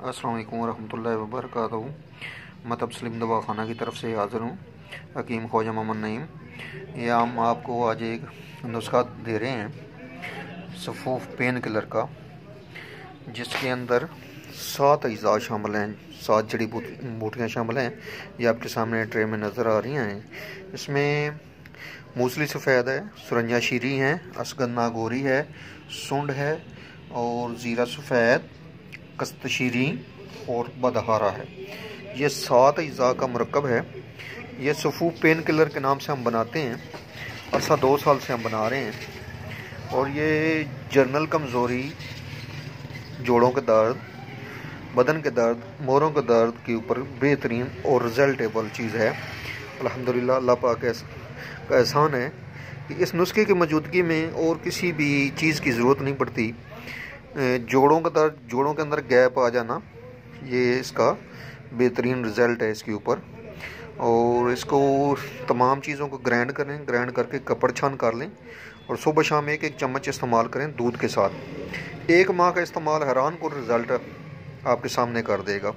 अस्सलाम वालेकुम वरहमतुल्लाहि वबरकातुहू। मैं तस्लीम दवाखाना की तरफ से हाज़िर हूँ, हकीम ख्वाजा मोहम्मद नईम। ये हम आपको आज एक नुस्खा दे रहे हैं सफूफ पेन किलर का, जिसके अंदर 7 अज़ा शामिल हैं, 7 जड़ी बूटियाँ शामिल हैं। ये आपके सामने ट्रे में नज़र आ रही हैं। इसमें मूसली सफ़ेद है, सुरंजा शीरी है, असगन नागौरी है, सुंड है और ज़ीरा सफ़ेद, कस्तशीरी और बदहारा है। ये 7 अज़ा का मरकब है। ये सफूफ पेन किलर के नाम से हम बनाते हैं, अर्सा 2 साल से हम बना रहे हैं। और ये जर्नल कमज़ोरी, जोड़ों के दर्द, बदन के दर्द, मोरों के दर्द के ऊपर बेहतरीन और रिजल्टेबल चीज़ है। अल्हम्दुलिल्लाह, अल्लाह पाक का एहसान है कि इस नुस्खे की मौजूदगी में और किसी भी चीज़ की ज़रूरत नहीं पड़ती। जोड़ों का दर्द, जोड़ों के अंदर गैप आ जाना, ये इसका बेहतरीन रिज़ल्ट है इसके ऊपर। और इसको तमाम चीज़ों को ग्राइंड करें, ग्राइंड करके कपड़ छान कर लें और सुबह शाम एक एक चम्मच इस्तेमाल करें दूध के साथ। 1 माह का इस्तेमाल हैरान कुन रिज़ल्ट आपके सामने कर देगा।